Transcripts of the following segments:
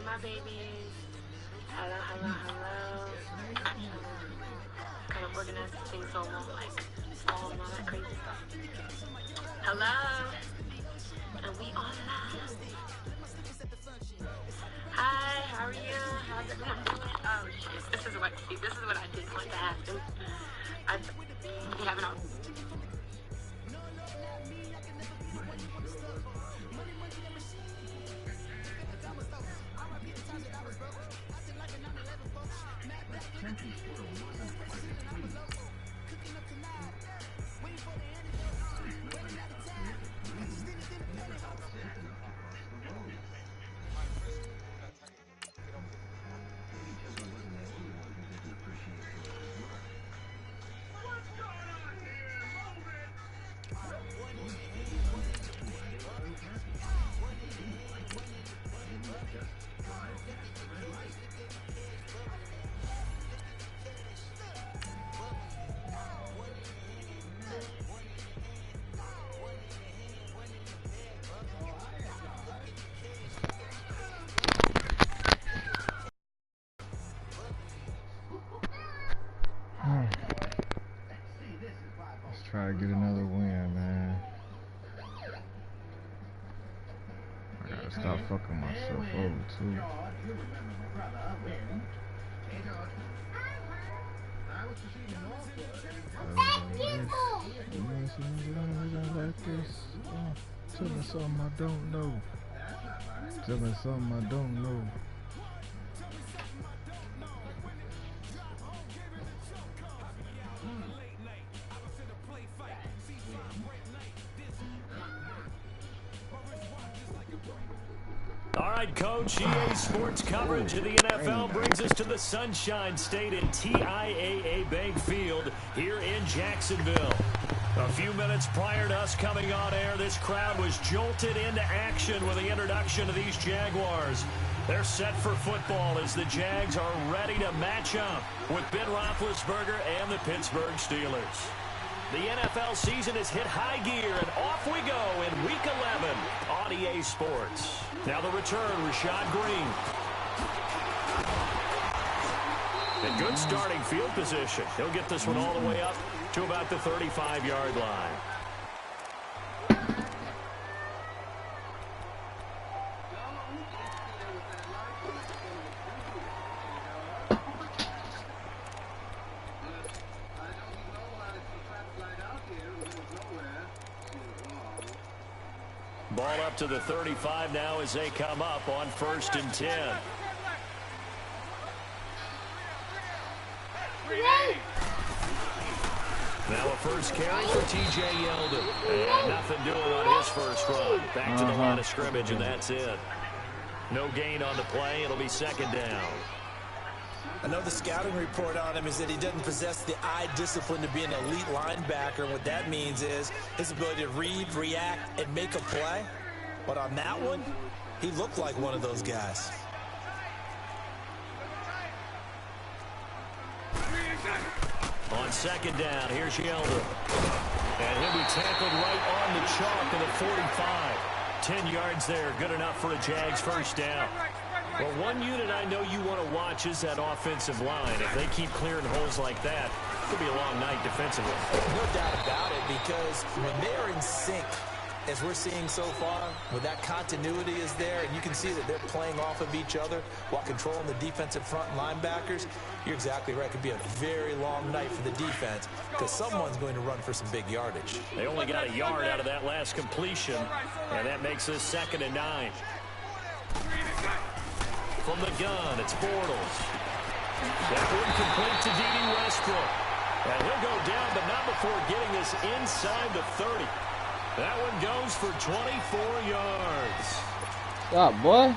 My babies. Hello, hello, hello. Kind of organized this thing so long, like small and all that crazy stuff. Hello. And we are live. Hi, how are you? How's everyone doing? Oh shit. This is what I did want to happen. We haven't all. Let's try to get another win, man. I gotta stop fucking myself over too. Tell me something I don't know. Tell me something I don't know. All right, Coach, EA Sports coverage of the NFL brings us to the Sunshine State in TIAA Bank Field here in Jacksonville. A few minutes prior to us coming on air, this crowd was jolted into action with the introduction of these Jaguars. They're set for football as the Jags are ready to match up with Ben Roethlisberger and the Pittsburgh Steelers. The NFL season has hit high gear, and off we go in Week 11 on EA Sports. Now the return, Rashad Green. And good starting field position. He'll get this one all the way up to about the 35-yard line. Ball up to the 35 now as they come up on 1st and 10. Now a first carry for T.J. Yeldon. And nothing doing on his first run. Back to the line of scrimmage, and that's it. No gain on the play. It'll be 2nd down. I know the scouting report on him is that he doesn't possess the eye discipline to be an elite linebacker. And what that means is his ability to read, react, and make a play. But on that one, he looked like one of those guys. On second down, here's Yeldon. And he'll be tackled right on the chalk of the 45. 10 yards there, good enough for a Jags first down. Well, one unit I know you want to watch is that offensive line. If they keep clearing holes like that, it could be a long night defensively. No doubt about it, because when they're in sync, as we're seeing so far, when that continuity is there, and you can see that they're playing off of each other while controlling the defensive front linebackers, you're exactly right. It could be a very long night for the defense because someone's going to run for some big yardage. They only got a yard out of that last completion, and that makes this 2nd and 9. From the gun, it's Bortles. That one complete to D.D. Westbrook. And he'll go down, but not before getting this inside the 30. That one goes for 24 yards. Stop, boy.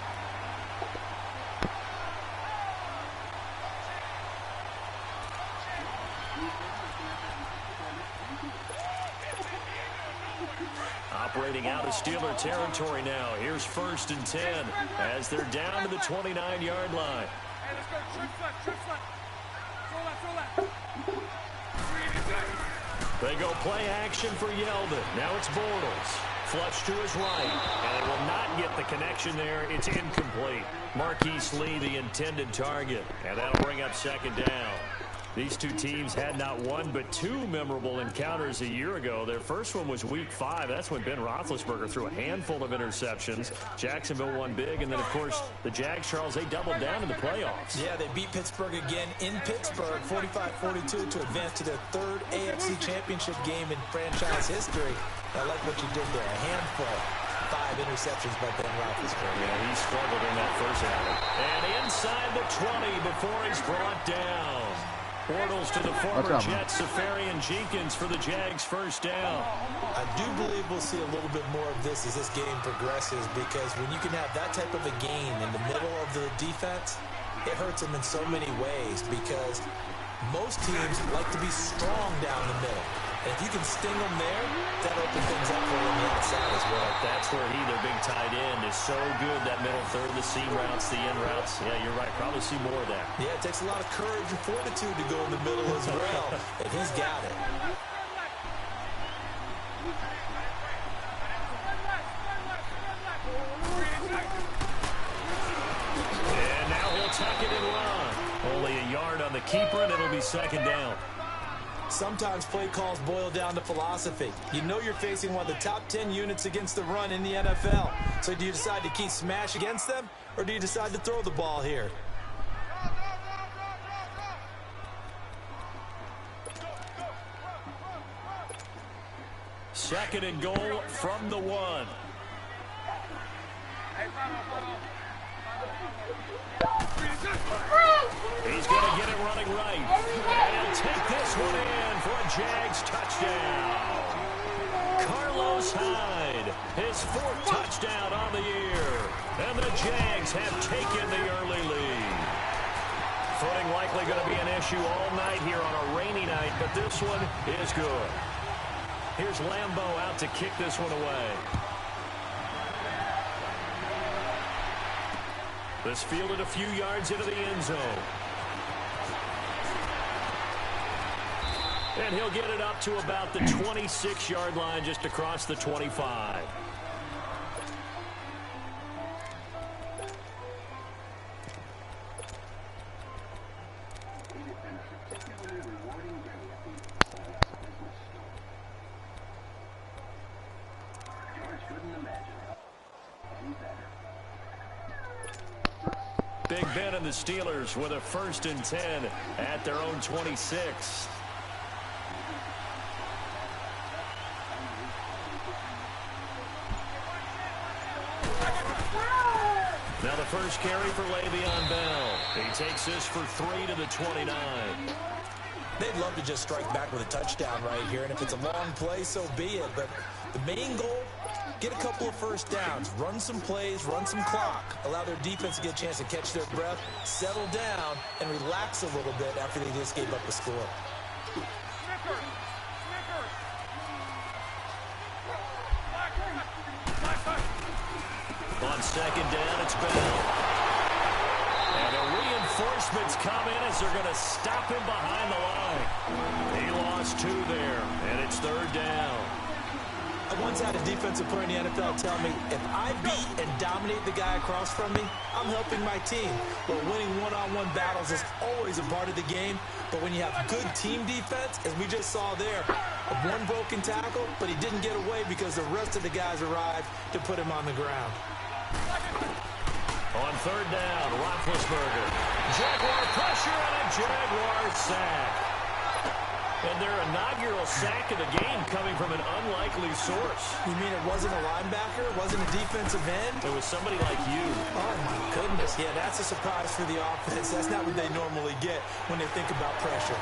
Operating out of Steeler territory now. Here's 1st and 10 as they're down to the 29-yard line. Hey, let's go. Trip slot. Throw left. They go play action for Yeldon. Now it's Bortles. Flush to his right. And it will not get the connection there. It's incomplete. Marquise Lee, the intended target. And that'll bring up 2nd down. These two teams had not one but two memorable encounters a year ago. Their first one was Week 5. That's when Ben Roethlisberger threw a handful of interceptions. Jacksonville won big. And then, of course, the Jags, Charles, they doubled down in the playoffs. Yeah, they beat Pittsburgh again in Pittsburgh, 45-42, to advance to their 3rd AFC Championship game in franchise history. I like what you did there. A handful. 5 interceptions by Ben Roethlisberger. Yeah, he struggled in that first outing. And inside the 20 before he's brought down. Bortles to the former Jets, Safarian Jenkins for the Jags first down. I do believe we'll see a little bit more of this as this game progresses, because when you can have that type of a gain in the middle of the defense, it hurts them in so many ways, because most teams like to be strong down the middle. And if you can sting them there, that'll open things up for them on the outside as well. That's where their big tight end, is so good. That middle third, the seam routes, the in routes. Yeah, you're right. Probably see more of that. Yeah, it takes a lot of courage and fortitude to go in the middle as well. And he's got it. And now he'll tuck it and run. Only a yard on the keeper, and it'll be 2nd down. Sometimes play calls boil down to philosophy. You know you're facing one of the top 10 units against the run in the NFL. So do you decide to keep smash against them, or do you decide to throw the ball here? Second and goal from the 1. He's going to get it running right. And he'll take this one in for a Jags touchdown. Carlos Hyde, his 4th touchdown on the year. And the Jags have taken the early lead. Footing likely going to be an issue all night here on a rainy night, but this one is good. Here's Lambeau out to kick this one away. This fielded a few yards into the end zone. And he'll get it up to about the 26-yard line, just across the 25. Big Ben and the Steelers with a 1st and 10 at their own 26. Now the first carry for Le'Veon Bell. He takes this for 3 to the 29. They'd love to just strike back with a touchdown right here, and if it's a long play, so be it. But the main goal Get a couple of first downs, run some plays, run some clock, allow their defense to get a chance to catch their breath, settle down, and relax a little bit after they just gave up a score. On second down, it's Bell. And the reinforcements come in as they're going to stop him behind the line. He lost 2 there, and it's third down. I once had a defensive player in the NFL tell me, if I beat and dominate the guy across from me, I'm helping my team. But winning one-on-one battles is always a part of the game. But when you have good team defense, as we just saw there, one broken tackle, but he didn't get away because the rest of the guys arrived to put him on the ground. On third down, Roethlisberger. Jaguar pressure and a Jaguar sack. And their inaugural sack of the game coming from an unlikely source. You mean it wasn't a linebacker? It wasn't a defensive end? It was somebody like you. Oh, my goodness. Yeah, that's a surprise for the offense. That's not what they normally get when they think about pressure.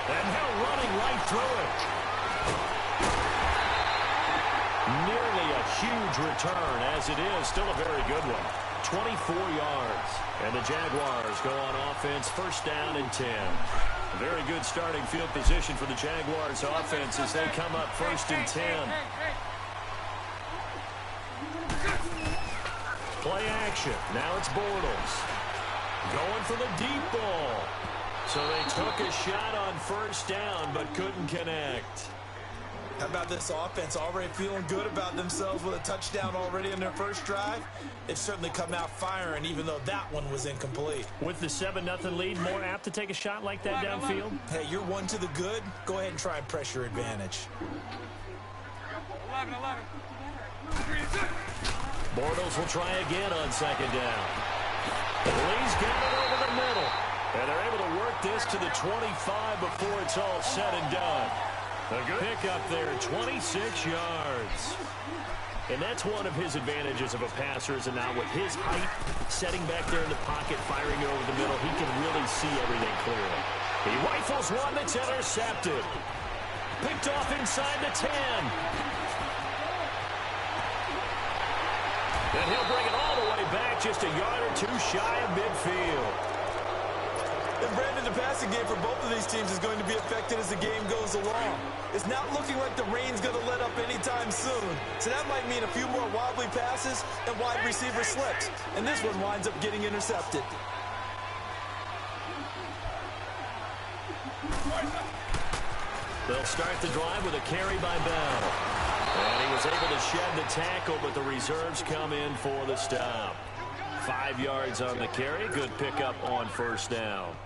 And Hill running right through it. Nearly a huge return, as it is. Still a very good one. 24 yards. And the Jaguars go on offense, first down and 10. A very good starting field position for the Jaguars offense as they come up first and 10. Play action. Now it's Bortles. Going for the deep ball. So they took a shot on first down but couldn't connect. How about this offense already feeling good about themselves with a touchdown already in their first drive? They've certainly come out firing, even though that one was incomplete. With the 7-0 lead, more apt to take a shot like that downfield? Hey, you're 1 to the good. Go ahead and try and pressure advantage. 11. Bortles will try again on second down. Lee's got it over the middle. And they're able to work this to the 25 before it's all said and done. A good pickup there, 26 yards. And that's one of his advantages of a passer, is now with his height, setting back there in the pocket, firing it over the middle, he can really see everything clearly. He rifles one that's intercepted. Picked off inside the 10. And he'll bring it all the way back, just a yard or 2 shy of midfield. And Brandon, the passing game for both of these teams is going to be affected as the game goes along. It's not looking like the rain's going to let up anytime soon. So that might mean a few more wobbly passes and wide receiver slips. And this one winds up getting intercepted. They'll start the drive with a carry by Bell. And he was able to shed the tackle, but the reserves come in for the stop. 5 yards on the carry. Good pickup on first down.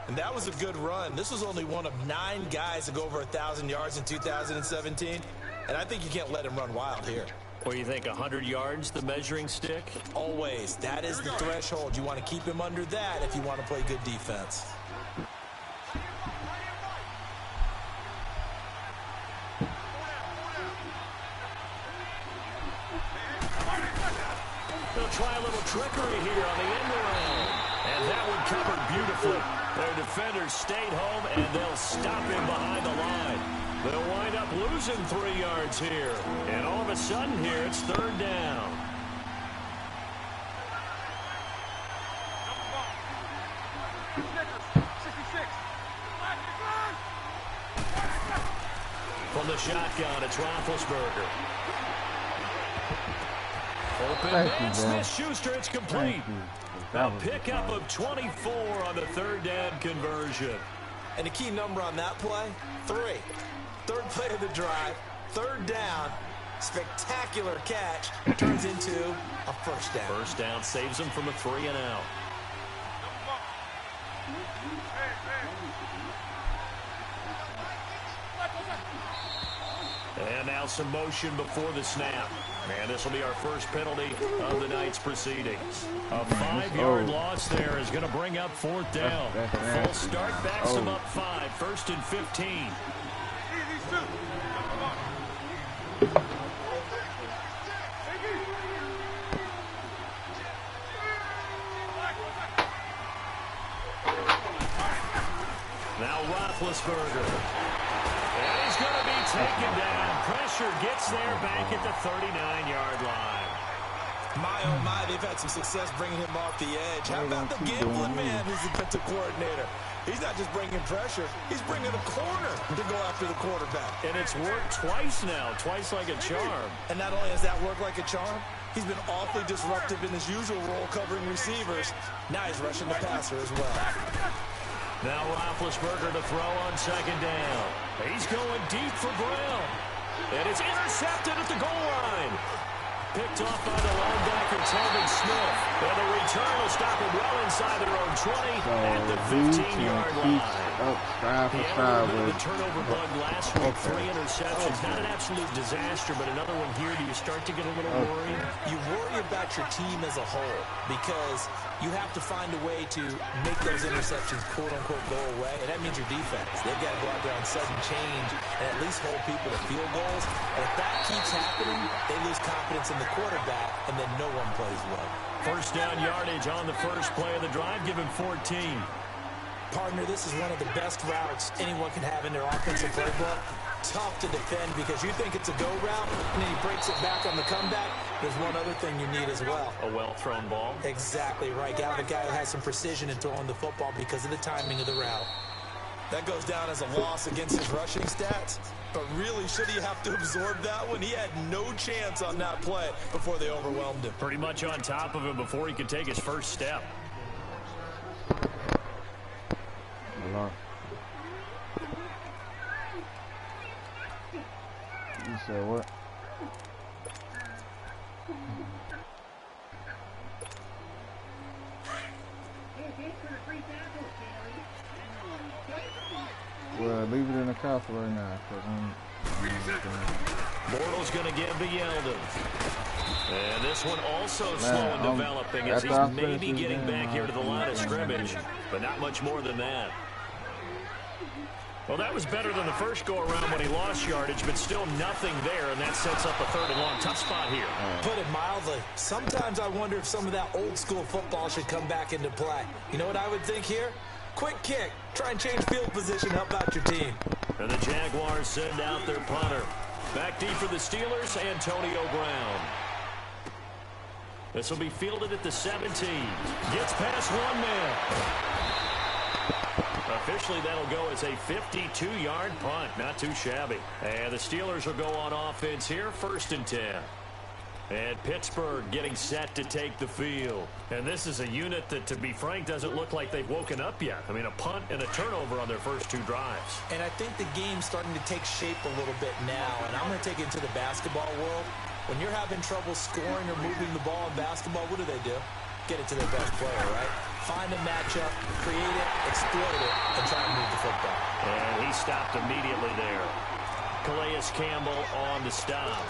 And that was a good run. This was only one of 9 guys to go over 1,000 yards in 2017. And I think you can't let him run wild here. Or you think 100 yards, the measuring stick? Always. That is the threshold. You want to keep him under that if you want to play good defense. They'll try a little trickery here on the end around. And that one covered beautifully. Their defenders stayed home, and they'll stop him behind the line. They'll wind up losing 3 yards here. And all of a sudden here, it's third down. From the shotgun, it's Roethlisberger. Open man, Smith-Schuster, it's complete. A pickup of 24 on the third down conversion. And the key number on that play, 3. Third play of the drive, third down, spectacular catch, turns into a first down. First down saves them from a 3-and-out. And now some motion before the snap. And this will be our first penalty of the night's proceedings. A 5-yard loss there is going to bring up fourth down. Full start backs them up 5. First and 15. Now Roethlisberger. And he's going to be taken down. Pressure gets there back at the 39-yard line. My, oh, my, they've had some success bringing him off the edge. How about the gambling man who's the defensive coordinator? He's not just bringing pressure. He's bringing a corner to go after the quarterback. And it's worked twice now, twice like a charm. And not only has that worked like a charm, he's been awfully disruptive in his usual role covering receivers. Now he's rushing the passer as well. Now Roethlisberger to throw on second down. He's going deep for Brown. And it's intercepted at the goal line. Picked off by the linebacker, Telvin Smith. And the return will stop him well inside their own 20 at the 15-yard line. The turnover bug last week, 3 interceptions. Not an absolute disaster, but another one here. Do you start to get a little worried? You worry about your team as a whole because you have to find a way to make those interceptions quote-unquote go away, and that means your defense. They've got to go out there on sudden change and at least hold people to field goals. And if that keeps happening, they lose confidence in the quarterback, and then no one plays well. First down yardage on the first play of the drive, given 14. Partner, this is one of the best routes anyone can have in their offensive playbook. Tough to defend because you think it's a go route, and then he breaks it back on the comeback. There's one other thing you need as well. A well-thrown ball. Exactly right. You have a guy who has some precision in throwing the football because of the timing of the route. That goes down as a loss against his rushing stats. But really, should he have to absorb that one? He had no chance on that play before they overwhelmed him. Pretty much on top of him before he could take his first step. You said what? Well, leave it in the car for right now, because Bortles going to give to Yeldon. And this one also slow in developing as he's maybe getting back here to the line of scrimmage, but not much more than that. Well, that was better than the first go-around when he lost yardage, but still nothing there, and that sets up a third and long. Tough spot here. Put it mildly. Sometimes I wonder if some of that old-school football should come back into play. You know what I would think here? Quick kick. Try and change field position. Help out your team. And the Jaguars send out their punter. Back deep for the Steelers, Antonio Brown. This will be fielded at the 17. Gets past one man. Officially, that'll go as a 52-yard punt. Not too shabby. And the Steelers will go on offense here, 1st and 10. And Pittsburgh getting set to take the field. And this is a unit that, to be frank, doesn't look like they've woken up yet. I mean, a punt and a turnover on their first 2 drives. And I think the game's starting to take shape a little bit now. And I'm going to take it into the basketball world. When you're having trouble scoring or moving the ball in basketball, what do? Get it to their best player, right? Find a matchup, create it, exploit it, and try and move the football. And he stopped immediately there. Calais Campbell on the stop.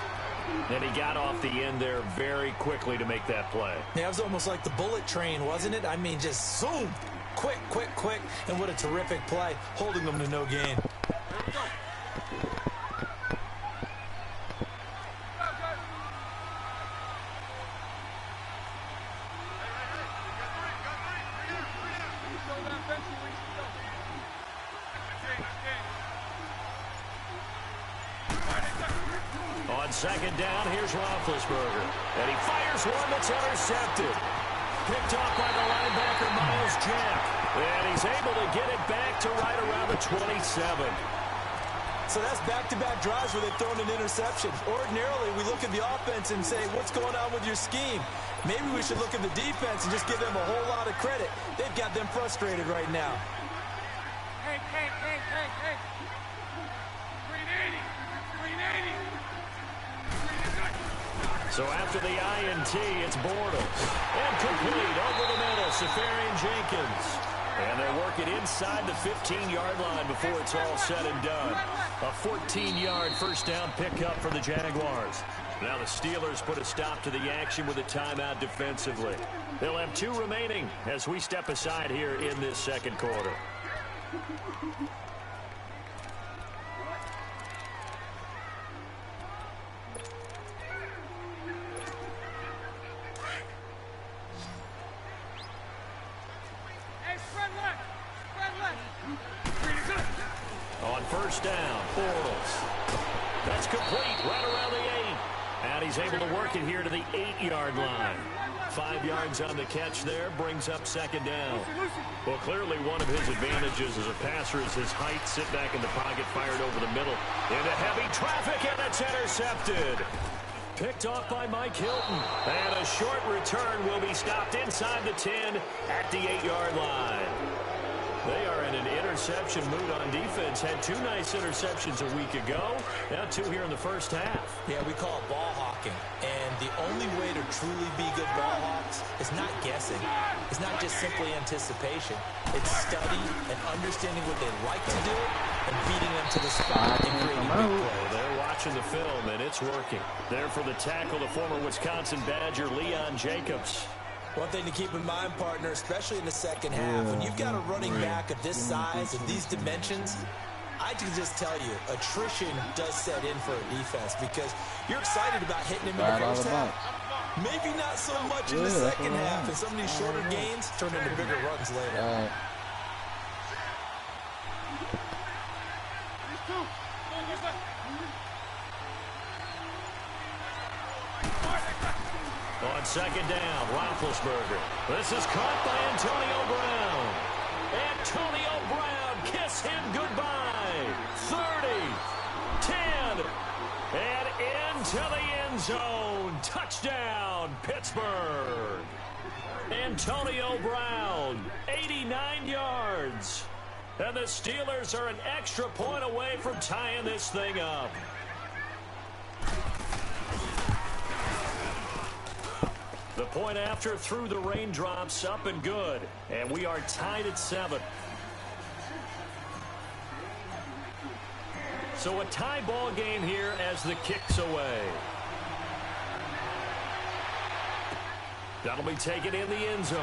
And he got off the end there very quickly to make that play. Yeah, it was almost like the bullet train, wasn't it? I mean, just zoom. Quick, quick, quick. And what a terrific play, holding them to no gain. Second down, here's Roethlisberger. And he fires one that's intercepted. Picked off by the linebacker, Miles Jack. And he's able to get it back to right around the 27. So that's back-to-back drives where they've thrown an interception. Ordinarily, we look at the offense and say, what's going on with your scheme? Maybe we should look at the defense and just give them a whole lot of credit. They've got them frustrated right now. Hey. 380. So after the INT, it's Bortles. And complete over the middle, Safarian Jenkins. And they're working inside the 15-yard line before it's all said and done. A 14-yard first down pickup for the Jaguars. Now the Steelers put a stop to the action with a timeout defensively. They'll have 2 remaining as we step aside here in this second quarter. first down. Bortles. That's complete right around the 8. And he's able to work it here to the 8-yard line. 5 yards on the catch there, brings up second down. Well, clearly one of his advantages as a passer is his height. Sit back in the pocket, fired over the middle. Into heavy traffic, and it's intercepted. Picked off by Mike Hilton. And a short return will be stopped inside the 10 at the 8-yard line. They are in an interception mood on defense. Had 2 nice interceptions a week ago. Now 2 here in the first half. Yeah, we call it ball hawking. And the only way to truly be good ball hawks is not guessing. It's not just simply anticipation. It's study and understanding what they like to do and beating them to the spot and creating big plays. They're watching the film, and it's working. There for the tackle, the former Wisconsin Badger, Leon Jacobs. One thing to keep in mind, partner, especially in the second half, when you've got a running back of this size and these dimensions, I can just tell you, attrition does set in for a defense because you're excited about hitting him in the first half. Maybe not so much in the second half, and some of these shorter gains turn into bigger runs later. On second down, Roethlisberger. This is caught by Antonio Brown. Antonio Brown, kiss him goodbye. 30, 10, and into the end zone. Touchdown, Pittsburgh. Antonio Brown, 89 yards. And the Steelers are an extra point away from tying this thing up. The point after through the raindrops, up and good. And we are tied at 7. So a tie ball game here as the kick's away. That'll be taken in the end zone.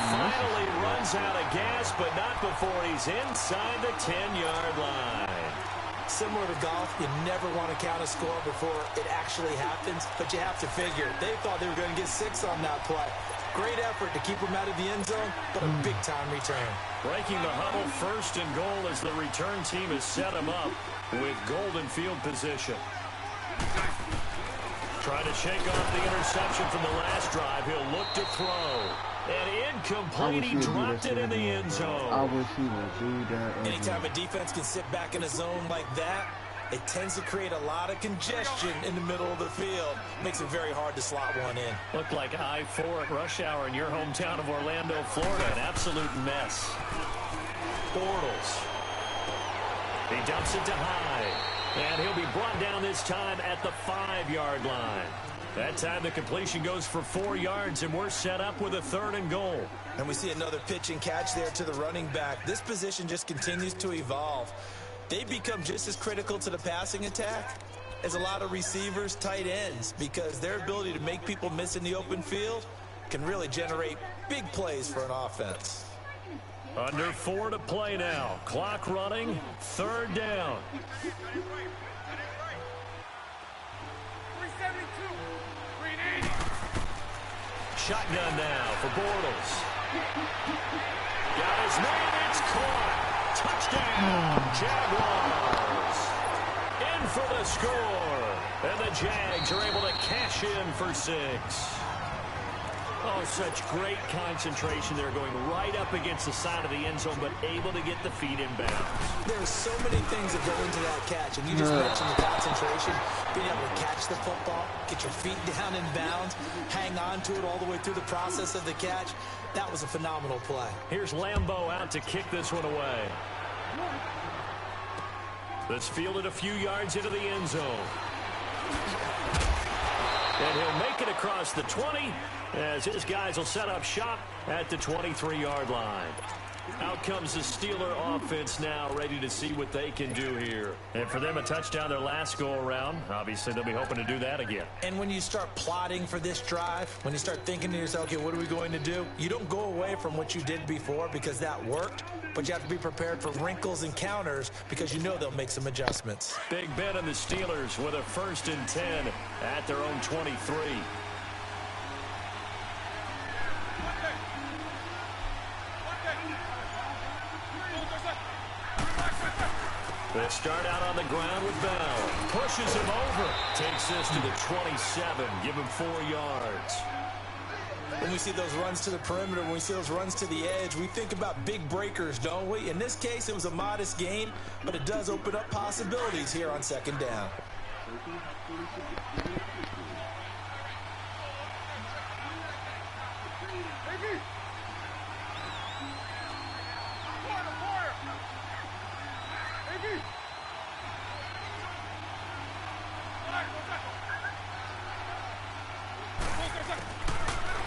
Finally runs out of gas, but not before he's inside the 10-yard line. Similar to golf, you never want to count a score before it actually happens, but you have to figure they thought they were going to get 6 on that play. Great effort to keep him out of the end zone, but a big-time return. Breaking the huddle, first and goal as the return team has set him up with golden field position. Trying to shake off the interception from the last drive. He'll look to throw. And incomplete, he dropped it in the end zone. I wish he would do that. Anytime a defense can sit back in a zone like that, it tends to create a lot of congestion in the middle of the field. Makes it very hard to slot one in. Looked like I-4 at rush hour in your hometown of Orlando, Florida. An absolute mess. Bortles. He dumps it to Hyde. And he'll be brought down this time at the 5-yard line. That time the completion goes for 4 yards, and we're set up with a 3rd and goal. And we see another pitch and catch there to the running back. This position just continues to evolve. They become just as critical to the passing attack as a lot of receivers, tight ends, because their ability to make people miss in the open field can really generate big plays for an offense. Under 4 to play now. Clock running, 3rd down. Shotgun now for Bortles. Got his man, it's caught. Touchdown, Jaguars. In for the score. And the Jags are able to cash in for 6. Oh, such great concentration. They're going right up against the side of the end zone, but able to get the feet in bounds. There's so many things that go into that catch, and you just mentioned the concentration, being able to catch the football, get your feet down in bounds, hang on to it all the way through the process of the catch. That was a phenomenal play. Here's Lambeau out to kick this one away. That's fielded a few yards into the end zone. And he'll make it across the 20 as his guys will set up shop at the 23-yard line. Out comes the Steeler offense now, ready to see what they can do here. And for them, a touchdown their last go-around. Obviously, they'll be hoping to do that again. And when you start plotting for this drive, when you start thinking to yourself, okay, what are we going to do? You don't go away from what you did before because that worked, but you have to be prepared for wrinkles and counters because you know they'll make some adjustments. Big Ben and the Steelers with a 1st and 10 at their own 23. They start out on the ground with Bell. Pushes him over. Takes this to the 27. Give him 4 yards. When we see those runs to the perimeter, when we see those runs to the edge, we think about big breakers, don't we? In this case, it was a modest gain, but it does open up possibilities here on 2nd down.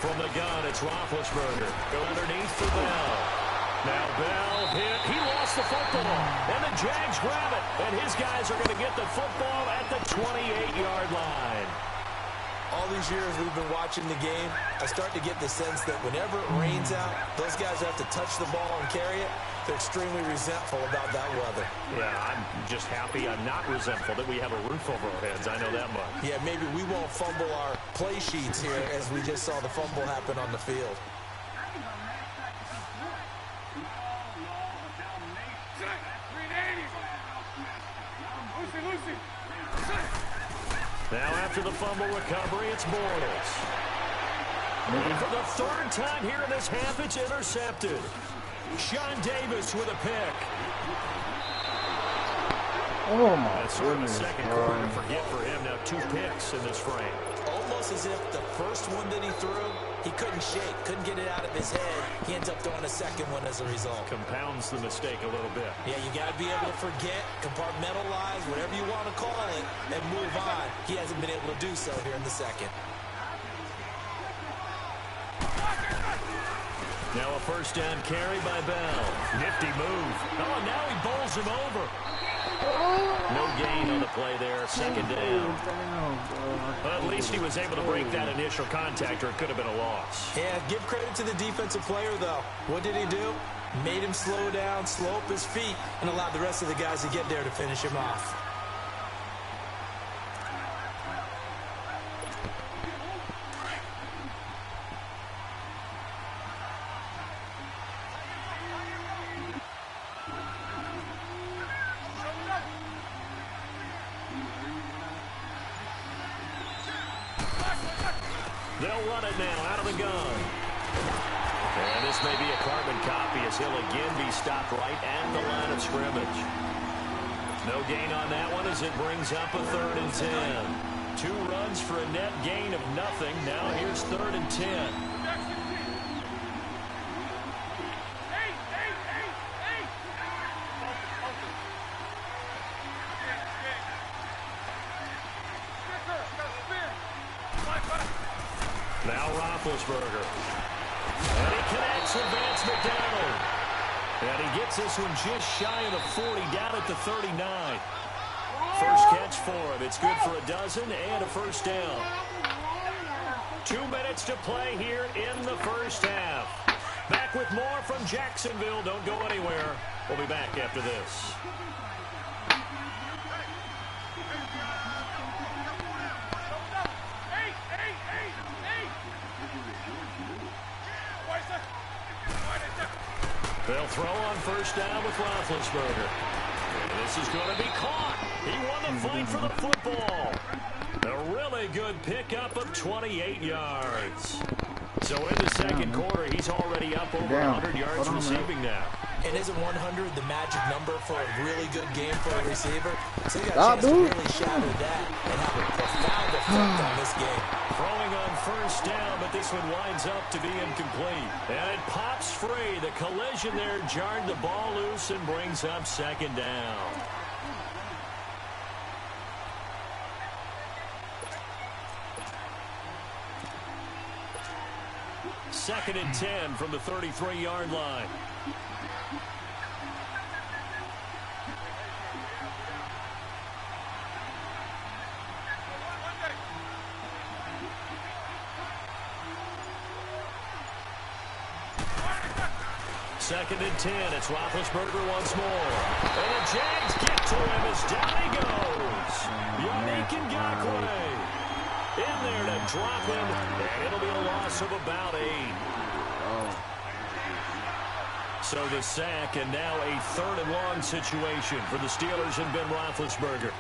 From the gun, it's Roethlisberger. Go underneath for Bell. Now Bell hit. He lost the football. And the Jags grab it. And his guys are going to get the football at the 28-yard line. All these years we've been watching the game, I start to get the sense that whenever it rains out, those guys who have to touch the ball and carry it, they're extremely resentful about that weather. Yeah, I'm just happy I'm not resentful that we have a roof over our heads. I know that much. Yeah, maybe we won't fumble our play sheets here as we just saw the fumble happen on the field. Now after the fumble recovery, it's Bortles. And for the 3rd time here in this half, it's intercepted. Sean Davis with a pick. Oh, my That's sort of a goodness. second quarter forget for him. Now 2 picks in this frame. Almost as if the first one that he threw, he couldn't shake, couldn't get it out of his head. He ends up throwing a second one as a result. Compounds the mistake a little bit. Yeah, you got to be able to forget, compartmentalize, whatever you want to call it, and move on. He hasn't been able to do so here in the second. Now a 1st down carry by Bell. Nifty move. Oh, now he bowls him over. No gain on the play there. 2nd down. But at least he was able to break that initial contact, or it could have been a loss. Yeah, give credit to the defensive player, though. What did he do? Made him slow down, slow up his feet, and allowed the rest of the guys to get there to finish him off. They'll run it now out of the gun. And this may be a carbon copy as he'll again be stopped right at the line of scrimmage. No gain on that one as it brings up a 3rd and 10. 2 runs for a net gain of nothing. Now here's 3rd and 10. Now Roethlisberger. And he connects with Vance McDonald. And he gets this one just shy of the 40, down at the 39. First catch for him. It's good for a dozen and a 1st down. 2 minutes to play here in the 1st half. Back with more from Jacksonville. Don't go anywhere. We'll be back after this. They'll throw on 1st down with Roethlisberger. This is going to be caught. He won the fight for the football. A really good pickup of 28 yards. So in the 2nd quarter, he's already up over 100 yards receiving now. And isn't 100 the magic number for a really good game for a receiver? So you got a chance to really shatter that and have a profound effect on this game. Throwing on 1st down, but this one winds up to be incomplete. And it pops free. The collision there jarred the ball loose and brings up 2nd down. Second and 10 from the 33-yard line. 2nd and 10. It's Roethlisberger once more. And the Jags get to him as down he goes. Yannick Ngakoue in there to drop him. And it'll be a loss of about 8. So the sack, and now a 3rd and long situation for the Steelers and Ben Roethlisberger.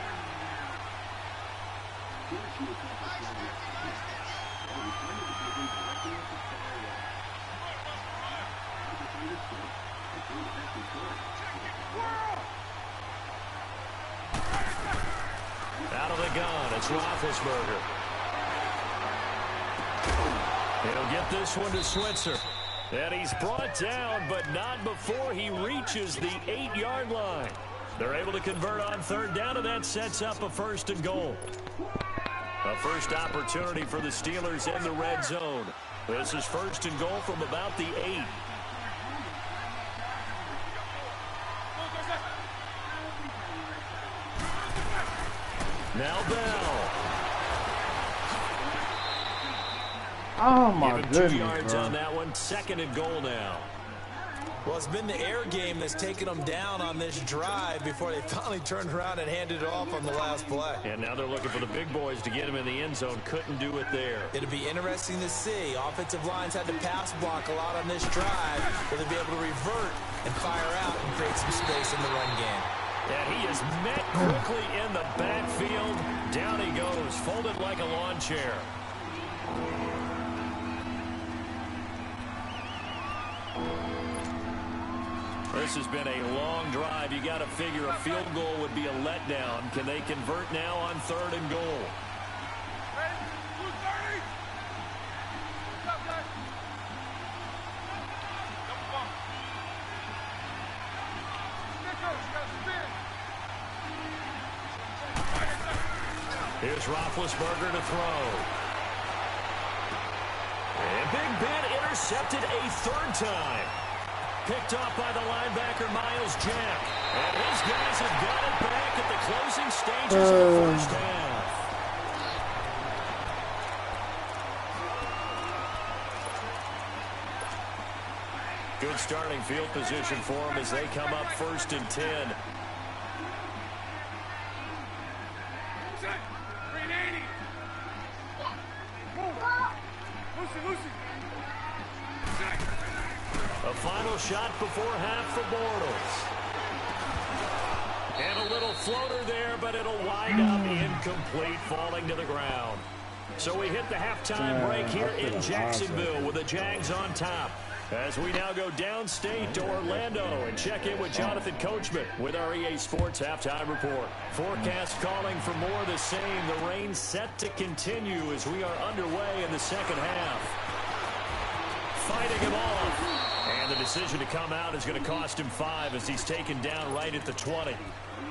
Out of the gun, it's Roethlisberger. He'll get this one to Switzer. And he's brought down, but not before he reaches the 8-yard line. They're able to convert on 3rd down, and that sets up a 1st and goal. A first opportunity for the Steelers in the red zone. This is 1st and goal from about the 8. Now Bell. Oh, my Give him goodness, 2 yards bro. on that one. 2nd and goal now. Well, it's been the air game that's taken them down on this drive before they finally turned around and handed it off on the last play. And now they're looking for the big boys to get him in the end zone. Couldn't do it there. It'll be interesting to see. Offensive lines had to pass block a lot on this drive. Will they be able to revert and fire out and create some space in the run game? And he is met quickly in the backfield. Down he goes, folded like a lawn chair. This has been a long drive. You got to figure a field goal would be a letdown. Can they convert now on 3rd and goal? Here's Roethlisberger to throw. And Big Ben intercepted a 3rd time. Picked off by the linebacker, Miles Jack. And his guys have got it back at the closing stages of the first half. Good starting field position for them as they come up 1st and 10. A final shot before half for Bortles. And a little floater there, but it'll wind up incomplete, falling to the ground. So we hit the halftime break here in Jacksonville with the Jags on top. As we now go downstate to Orlando and check in with Jonathan Coachman with our EA Sports Halftime Report. Forecast calling for more of the same. The rain set to continue as we are underway in the second half. Fighting him off. And the decision to come out is going to cost him 5 as he's taken down right at the 20.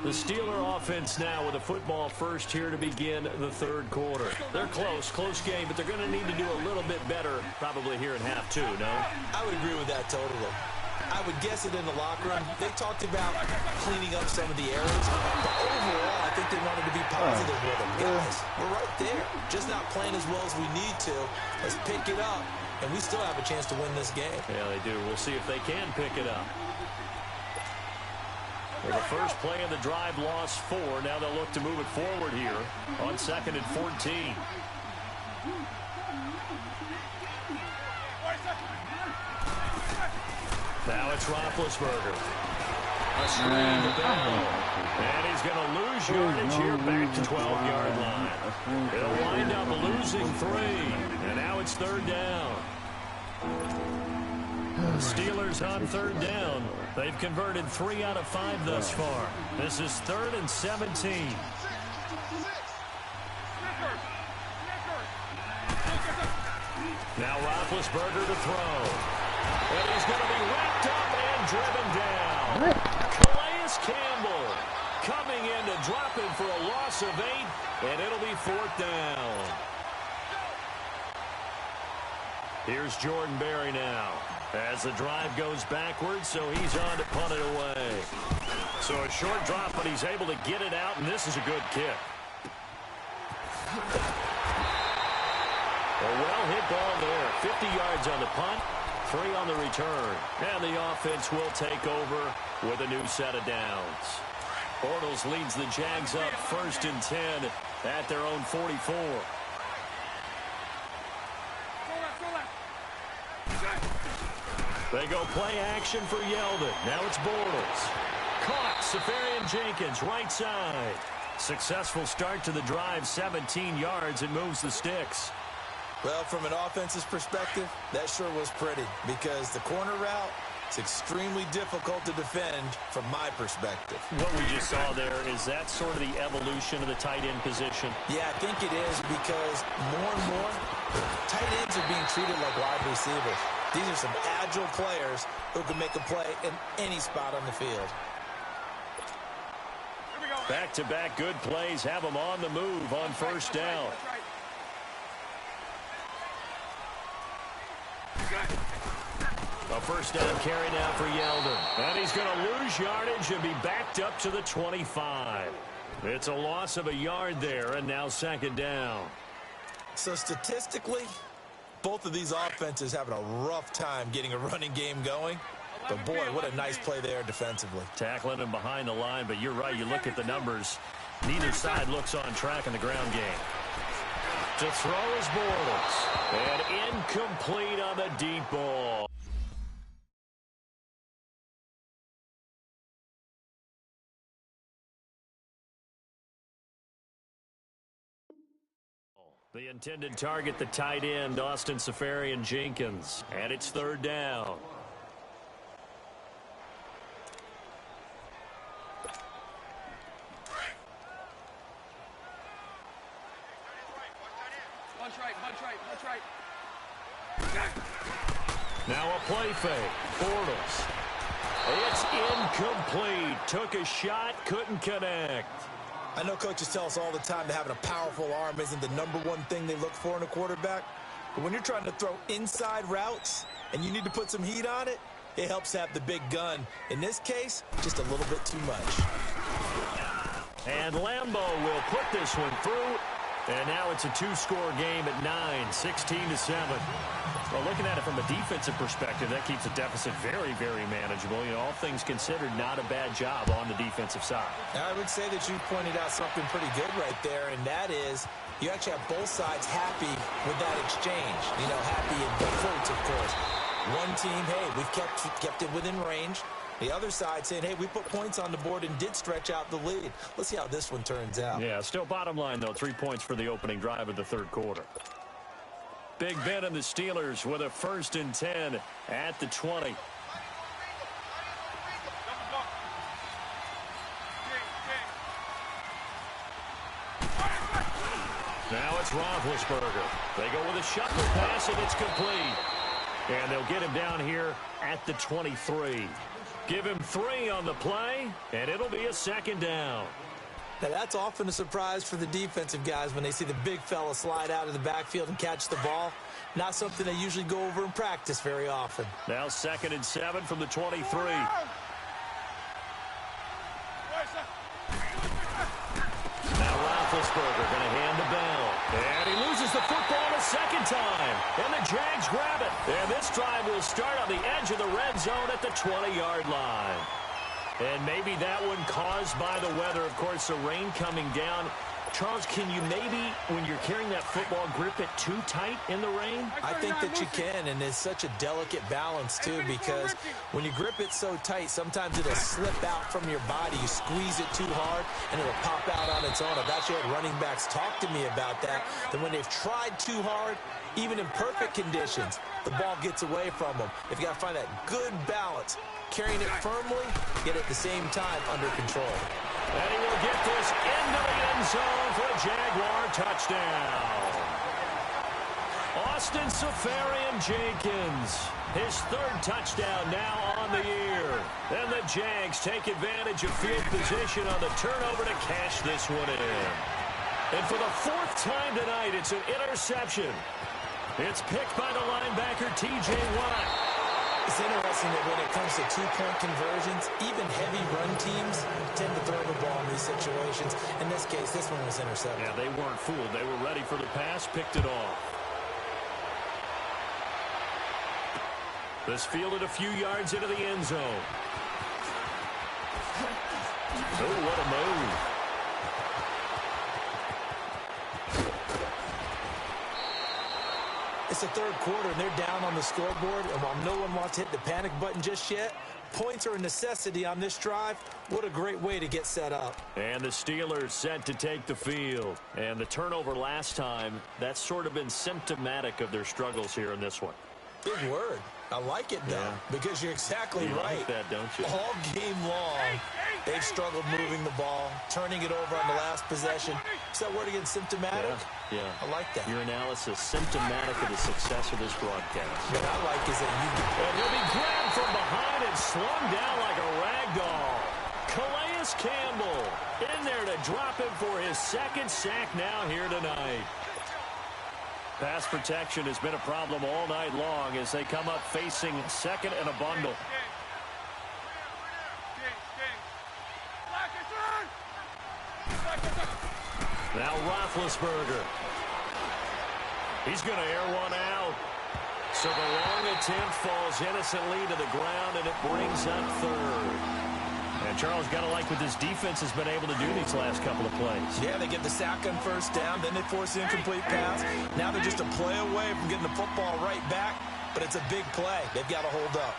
The Steeler offense now with a football first here to begin the 3rd quarter. They're close game, but they're going to need to do a little bit better probably here in half 2, no? I would agree with that totally. I would guess it in the locker room. They talked about cleaning up some of the errors, but overall, I think they wanted to be positive with them. Guys, we're right there. Just not playing as well as we need to. Let's pick it up, and we still have a chance to win this game. Yeah, they do. We'll see if they can pick it up. Well, the first play of the drive lost 4. Now they'll look to move it forward here on 2nd and 14. Now it's Roethlisberger. A screen to Bell. And he's going to lose yardage here back to 12-yard line. He'll wind up losing 3. And now it's 3rd down. Steelers on 3rd down. They've converted 3 out of 5 thus far. This is 3rd and 17. Now Roethlisberger to throw. And he's going to be wrapped up and driven down. Calais Campbell coming in to drop him for a loss of 8, and it'll be 4th down. Here's Jordan Berry now as the drive goes backwards, so he's on to punt it away. So a short drop, but he's able to get it out, and this is a good kick. A well-hit ball there. 50 yards on the punt, free on the return. And the offense will take over with a new set of downs. Bortles leads the Jags up 1st and 10 at their own 44. They go play action for Yeldon. Now it's Bortles. Caught. Safarian Jenkins, right side. Successful start to the drive, 17 yards, and moves the sticks. Well, from an offense's perspective, that sure was pretty because the corner route is extremely difficult to defend from my perspective. What we just saw there, is that sort of the evolution of the tight end position? Yeah, I think it is because more and more, tight ends are being treated like wide receivers. These are some agile players who can make a play in any spot on the field. Back-to-back good plays have them on the move on 1st down. A 1st down carry now for Yeldon. And he's going to lose yardage and be backed up to the 25. It's a loss of a yard there, and now 2nd down. So statistically, both of these offenses having a rough time getting a running game going. But, boy, what a nice play there defensively. Tackling him behind the line, but you're right. You look at the numbers. Neither side looks on track in the ground game. To throw is Bortles. And incomplete on the deep ball. The intended target, the tight end, Austin Safarian Jenkins. And it's 3rd down. Bunch right. Now a play fake. Bortles. It's incomplete. Took a shot, couldn't connect. I know coaches tell us all the time that having a powerful arm isn't the #1 thing they look for in a quarterback. But when you're trying to throw inside routes and you need to put some heat on it, it helps have the big gun. In this case, just a little bit too much. And Lambeau will put this one through. And now it's a 2-score game at 9, 16-7. Well, looking at it from a defensive perspective, that keeps the deficit very, very manageable. You know, all things considered, not a bad job on the defensive side. Now, I would say that you pointed out something pretty good right there, and that is you actually have both sides happy with that exchange. You know, happy in both quotes, of course. One team, hey, we've kept it within range. The other side saying, hey, we put points on the board and did stretch out the lead. Let's see how this one turns out. Yeah, still bottom line, though, 3 points for the opening drive of the 3rd quarter. Big Ben and the Steelers with a 1st and 10 at the 20. Now it's Roethlisberger. They go with a shuffle pass, and it's complete. And they'll get him down here at the 23. Give him 3 on the play, and it'll be a 2nd down. Now, that's often a surprise for the defensive guys when they see the big fella slide out of the backfield and catch the ball. Not something they usually go over in practice very often. Now 2nd and 7 from the 23. Now Roethlisberger going to hand the ball. And he loses the football a 2nd time. And the Jags grab it. And this drive will start on the edge of the red zone at the 20-yard line. And maybe that one caused by the weather. Of course, the rain coming down. Charles, can you maybe, when you're carrying that football, grip it too tight in the rain? I think that you can, and it's such a delicate balance, too, because when you grip it so tight, sometimes it'll slip out from your body. You squeeze it too hard, and it'll pop out on its own. I've actually had running backs talk to me about that when they've tried too hard, even in perfect conditions, the ball gets away from them. If you got to find that good balance, carrying it firmly, yet at the same time under control. And he will get this into the end zone for a Jaguar touchdown. Austin Safarian Jenkins, his 3rd touchdown now on the year. And the Jags take advantage of field position on the turnover to cash this one in. And for the 4th time tonight, it's an interception. It's picked by the linebacker, T.J. Watt. It's interesting that when it comes to 2-point conversions, even heavy run teams tend to throw the ball in these situations. In this case, this one was intercepted. Yeah, they weren't fooled. They were ready for the pass, picked it off. This fielded a few yards into the end zone. Oh, what a move. It's the third quarter, and they're down on the scoreboard. And while no one wants to hit the panic button just yet, points are a necessity on this drive. What a great way to get set up. And the Steelers set to take the field. And the turnover last time, that's sort of been symptomatic of their struggles here in this one. Big word. I like it, though, because you're exactly you right. Like that, don't you? All game long, they've struggled moving the ball, turning it over on the last possession. Is that word again, symptomatic? Yeah. I like that. Your analysis, symptomatic of the success of this broadcast. What I like is that and he'll be grabbed from behind and slung down like a rag doll. Calais Campbell in there to drop him for his second sack now here tonight. Pass protection has been a problem all night long as they come up facing second and a bundle. Now Roethlisberger. He's going to air one out. So the long attempt falls innocently to the ground, and it brings up third. And Charles, got to like what this defense has been able to do these last couple of plays. Yeah, they get the sack on first down, then they force the incomplete pass. Now they're just a play away from getting the football right back, but it's a big play. They've got to hold up.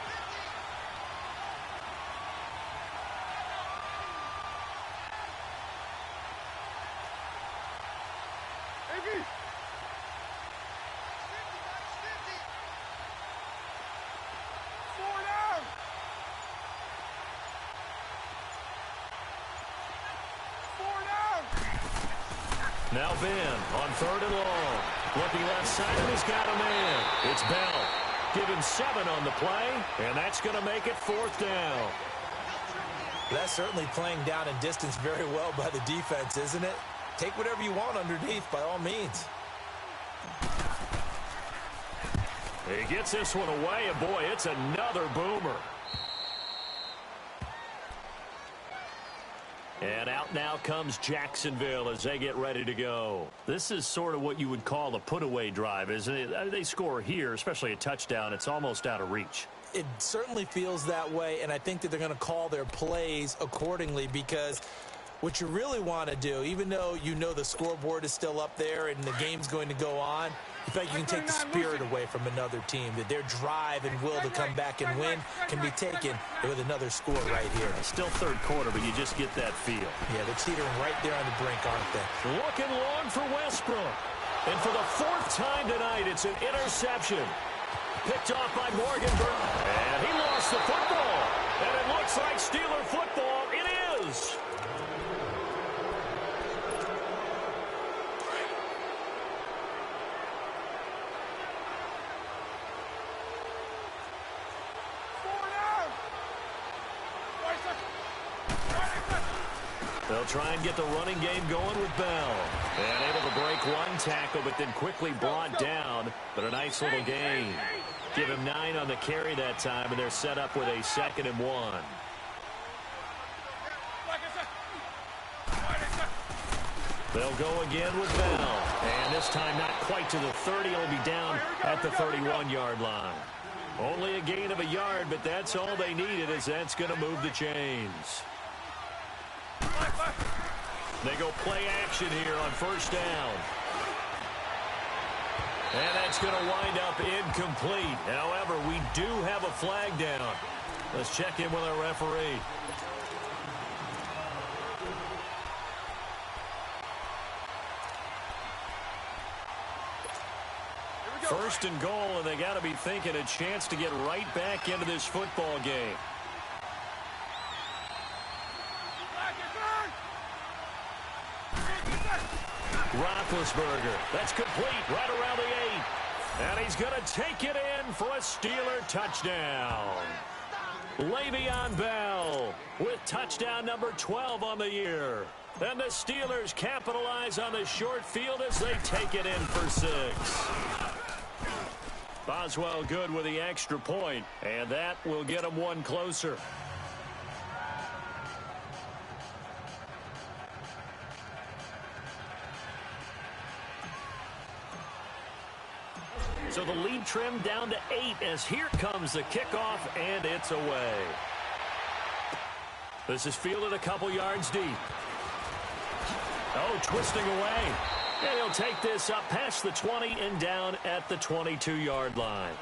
Now Ben on third and long. Looking left side, and he's got a man. It's Bell. Give him 7 on the play, and that's going to make it fourth down. That's certainly playing down in distance very well by the defense, isn't it? Take whatever you want underneath, by all means. He gets this one away, and boy, it's another boomer. And out now comes Jacksonville as they get ready to go. This is sort of what you would call a put-away drive, isn't it? They score here, especially a touchdown. It's almost out of reach. It certainly feels that way, and I think that they're going to call their plays accordingly because what you really want to do, even though you know the scoreboard is still up there and the game's going to go on, in fact, you can take the spirit away from another team, that their drive and will to come back and win can be taken with another score right here. Still third quarter, but you just get that feel. Yeah, they're teetering right there on the brink, aren't they? Looking long for Westbrook. And for the 4th time tonight, it's an interception. Picked off by Morgan Burton. And he lost the football. And it looks like Steeler football. It is. They'll try and get the running game going with Bell. And able to break one tackle, but then quickly brought down. But a nice little gain. Give him 9 on the carry that time, and they're set up with a 2nd and 1. They'll go again with Bell. And this time not quite to the 30. He'll be down at the 31-yard line. Only a gain of a yard, but that's all they needed, as that's going to move the chains. They go play action here on first down. And that's going to wind up incomplete. However, we do have a flag down. Let's check in with our referee. First and goal, and they got to be thinking a chance to get right back into this football game. Roethlisberger. That's complete right around the 8. And he's going to take it in for a Steeler touchdown. Le'Veon Bell with touchdown number 12 on the year. And the Steelers capitalize on the short field as they take it in for 6. Boswell good with the extra point, and that will get them one closer. So the lead trimmed down to 8 as here comes the kickoff, and it's away. This is fielded a couple yards deep. Oh, twisting away. And he'll take this up past the 20 and down at the 22-yard line.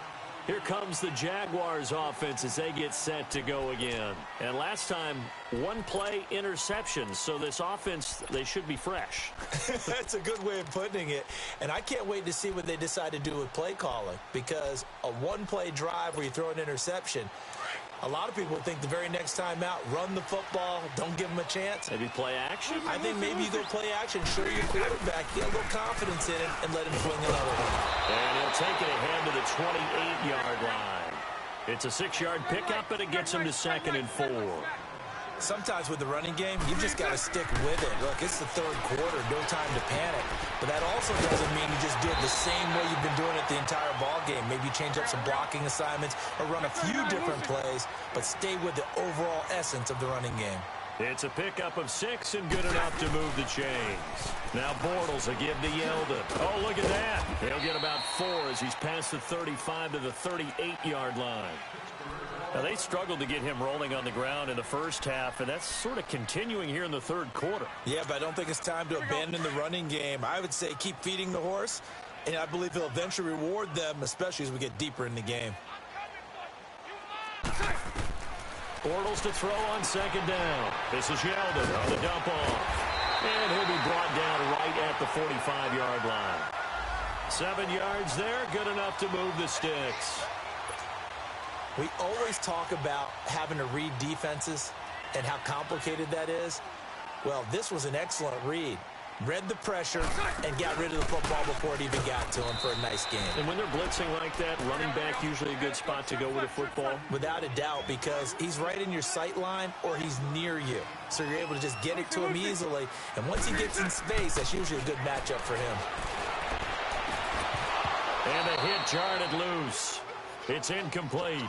Here comes the Jaguars offense as they get set to go again. And last time, one play interception. So this offense, they should be fresh. That's a good way of putting it. And I can't wait to see what they decide to do with play calling. Because a one-play drive where you throw an interception, a lot of people think the very next time out, run the football, don't give them a chance. Maybe play action? I think maybe you go play action, show your quarterback, get a little confidence in it, and let him swing another one. And he'll take it ahead to the 28-yard line. It's a 6-yard pickup, and it gets him to 2nd and 4. Sometimes with the running game, you just got to stick with it. Look, it's the third quarter, no time to panic. But that also doesn't mean you just do it the same way you've been doing it the entire ball game. Maybe change up some blocking assignments or run a few different plays, but stay with the overall essence of the running game. It's a pickup of 6 and good enough to move the chains. Now Bortles will give to Yeldon. Oh, look at that. He'll get about 4 as he's past the 35 to the 38-yard line. Now, they struggled to get him rolling on the ground in the first half, and that's sort of continuing here in the third quarter. Yeah, but I don't think it's time to abandon the running game. I would say keep feeding the horse, and I believe he'll eventually reward them, especially as we get deeper in the game. Bortles to throw on 2nd down. This is Yeldon on the dump off. And he'll be brought down right at the 45-yard line. 7 yards there, good enough to move the sticks. We always talk about having to read defenses and how complicated that is. Well, this was an excellent read. Read the pressure and got rid of the football before it even got to him for a nice game. And when they're blitzing like that, running back usually a good spot to go with a football? Without a doubt, because he's right in your sight line or he's near you. So you're able to just get it to him easily. And once he gets in space, that's usually a good matchup for him. And the hit jarred loose. It's incomplete.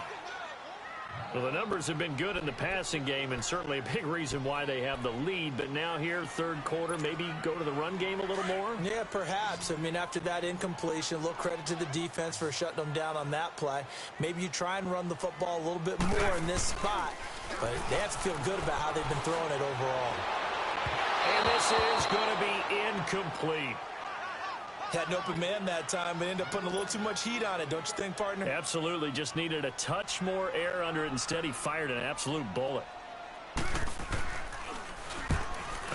Well, the numbers have been good in the passing game and certainly a big reason why they have the lead. But now here, third quarter, maybe go to the run game a little more? Yeah, perhaps. I mean, after that incompletion, a little credit to the defense for shutting them down on that play. Maybe you try and run the football a little bit more in this spot. But they have to feel good about how they've been throwing it overall. And this is going to be incomplete. Had an open man that time, but ended up putting a little too much heat on it, don't you think, partner? Absolutely. Just needed a touch more air under it. Instead, he fired an absolute bullet.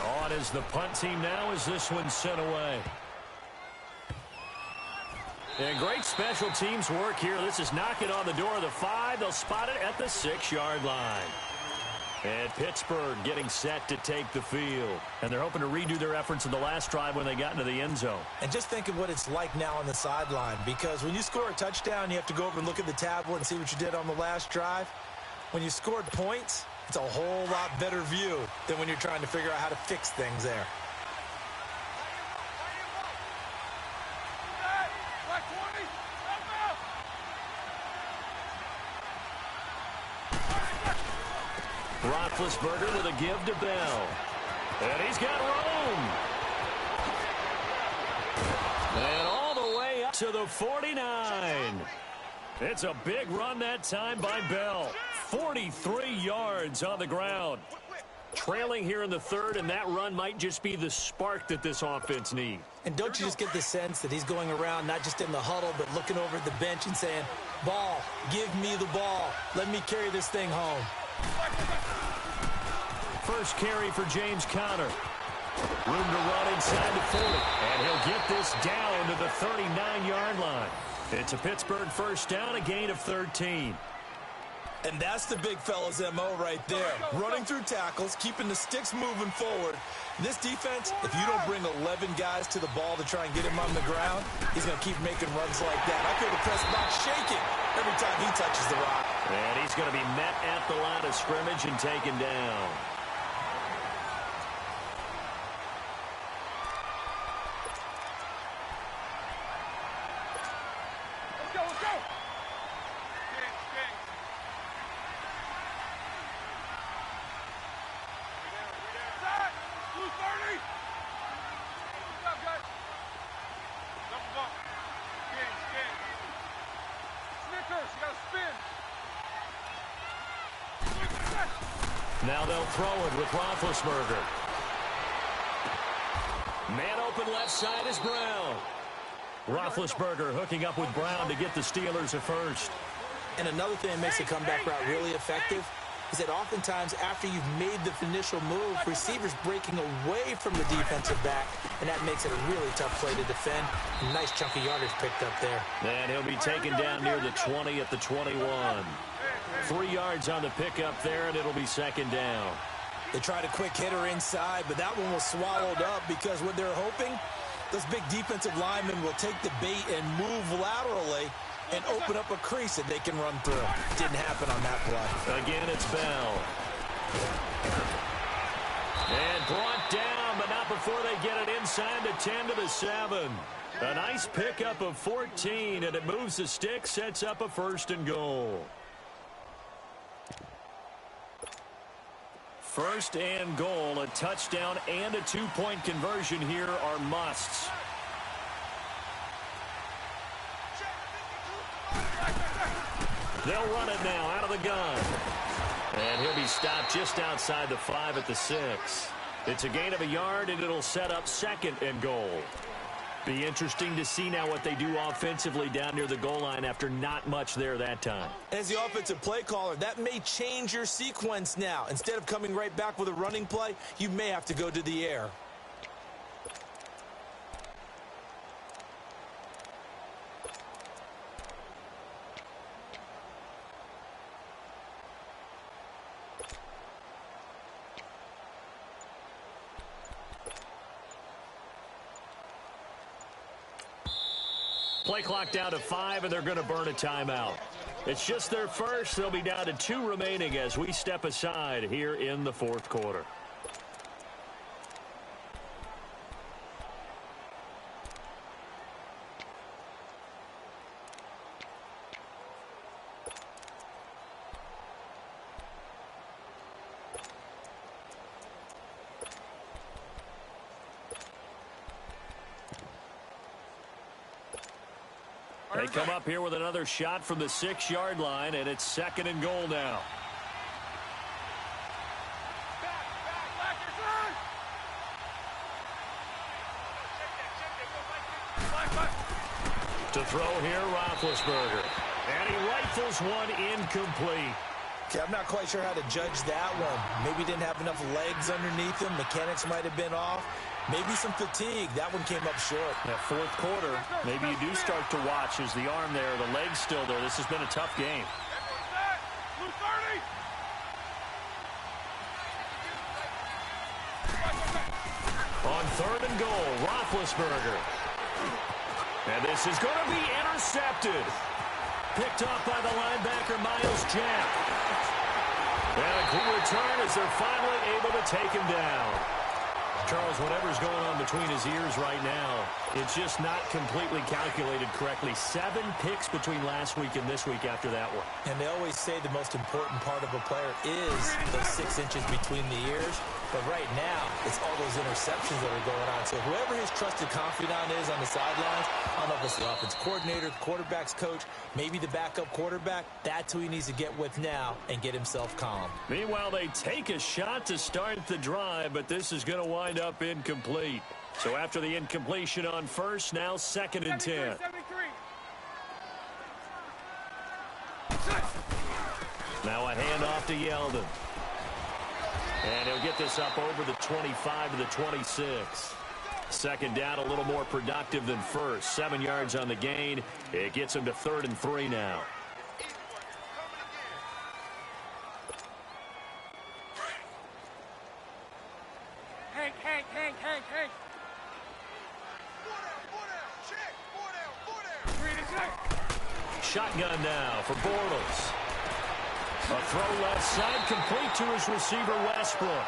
On is the punt team now as this one's sent away. And great special teams work here. This is knocking on the door of the 5. They'll spot it at the 6-yard line. And Pittsburgh getting set to take the field. And they're hoping to redo their efforts in the last drive when they got into the end zone. And just think of what it's like now on the sideline. Because when you score a touchdown, you have to go over and look at the tablet and see what you did on the last drive. When you scored points, it's a whole lot better view than when you're trying to figure out how to fix things there. Roethlisberger with a give to Bell. And he's got room. And all the way up to the 49. It's a big run that time by Bell. 43 yards on the ground. Trailing here in the third, and that run might just be the spark that this offense needs. And don't you just get the sense that he's going around not just in the huddle, but looking over at the bench and saying, ball, give me the ball. Let me carry this thing home. First carry for James Conner. Room to run inside the 40. And he'll get this down to the 39-yard line. It's a Pittsburgh first down, a gain of 13. And that's the big fella's MO right there. Running through tackles, keeping the sticks moving forward. This defense, if you don't bring 11 guys to the ball to try and get him on the ground, he's going to keep making runs like that. I feel the press box shaking every time he touches the rock. And he's going to be met at the line of scrimmage and taken down. Now they'll throw it with Roethlisberger. Man open left side is Brown. Roethlisberger hooking up with Brown to get the Steelers a first. And another thing that makes the comeback route really effective is that oftentimes after you've made the initial move, receivers breaking away from the defensive back, and that makes it a really tough play to defend. Nice chunk of yardage picked up there. And he'll be taken down near the 20 at the 21. 3 yards on the pickup there, and it'll be second down. They tried a quick hitter inside, but that one was swallowed up because what they're hoping, those big defensive linemen will take the bait and move laterally and open up a crease that they can run through. Didn't happen on that play. Again, it's Bell. And brought down, but not before they get it inside the 10 to the 7. A nice pickup of 14, and it moves the stick, sets up a first and goal. First and goal, a touchdown and a 2-point conversion here are musts. They'll run it now out of the gun. And he'll be stopped just outside the 5 at the 6. It's a gain of a yard, and it'll set up second and goal. Be interesting to see now what they do offensively down near the goal line after not much there that time. As the offensive play caller, that may change your sequence now. Instead of coming right back with a running play, you may have to go to the air. Play clock down to 5, and they're going to burn a timeout. It's just their first. They'll be down to 2 remaining as we step aside here in the fourth quarter. They come up here with another shot from the 6-yard line, and it's second and goal now. To throw here, Roethlisberger. And he rifles one incomplete. Okay, I'm not quite sure how to judge that one. Maybe didn't have enough legs underneath him. Mechanics might have been off. Maybe some fatigue. That one came up short. That fourth quarter, maybe you do start to watch as the arm there, the leg's still there. This has been a tough game. On third and goal, Roethlisberger. And this is going to be intercepted. Picked off by the linebacker, Miles Jack. And a good return as they're finally able to take him down. Charles, whatever's going on between his ears right now, it's just not completely calculated correctly. 7 picks between last week and this week after that one. And they always say the most important part of a player is those 6 inches between the ears. But right now, it's all those interceptions that are going on. So whoever his trusted confidant is on the sidelines, I don't know if it's the offense coordinator, the quarterback's coach, maybe the backup quarterback, that's who he needs to get with now and get himself calm. Meanwhile, they take a shot to start the drive, but this is going to wind up incomplete. So after the incompletion on first, now second and 10. Now a handoff to Yeldon. And he'll get this up over the 25 to the 26. Second down, a little more productive than first. 7 yards on the gain. It gets him to 3rd and 3 now. Hank. Shotgun now for Bortles. A throw left side complete to his receiver, Westbrook.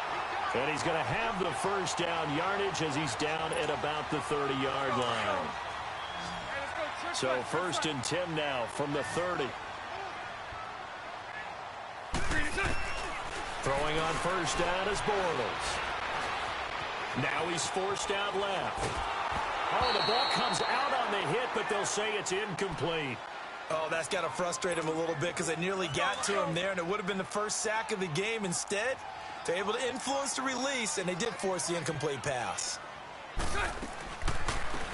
And he's going to have the first down yardage as he's down at about the 30-yard line. So 1st and 10 now from the 30. Throwing on first down is Bortles. Now he's forced out left. Oh, the ball comes out on the hit, but they'll say it's incomplete. Oh, that's got to frustrate him a little bit because they nearly got to him there, and it would have been the first sack of the game. Instead, They're able to influence the release, and they did force the incomplete pass.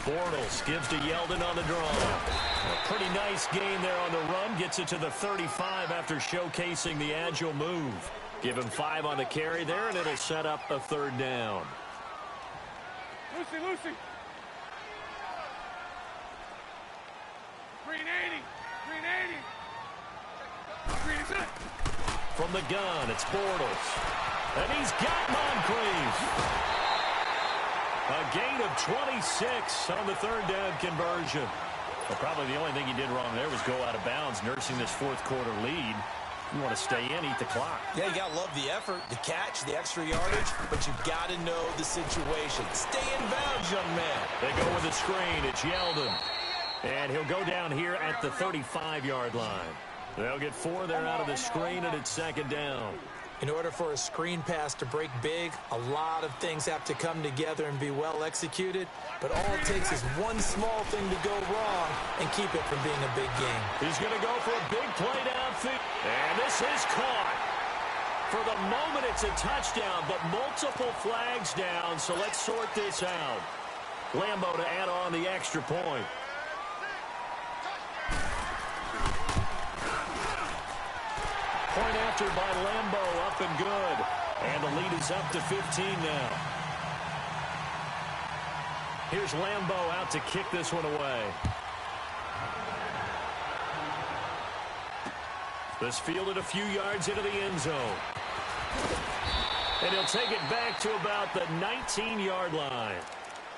Bortles gives to Yeldon on the draw. A pretty nice gain there on the run. Gets it to the 35 after showcasing the agile move. Give him 5 on the carry there, and it'll set up a 3rd down. Lucy. Green 80. Green is it. From the gun, it's Bortles. And he's got Moncrief. A gain of 26 on the 3rd down conversion. Well, probably the only thing he did wrong there was go out of bounds, nursing this 4th quarter lead. You want to stay in, eat the clock. Yeah, you got to love the effort, the catch, the extra yardage, but you've got to know the situation. Stay in bounds, young man. They go with the screen. It's Yeldon. And he'll go down here at the 35-yard line. They'll get 4 there out of the screen, and it's 2nd down. In order for a screen pass to break big, a lot of things have to come together and be well executed. But all it takes is one small thing to go wrong and keep it from being a big game. He's going to go for a big play downfield. And this is caught. For the moment, it's a touchdown, but multiple flags down, so let's sort this out. Lambo to add on the extra point. Point after by Lambo, up and good. And the lead is up to 15 now. Here's Lambo out to kick this one away. This fielded a few yards into the end zone. And he'll take it back to about the 19-yard line.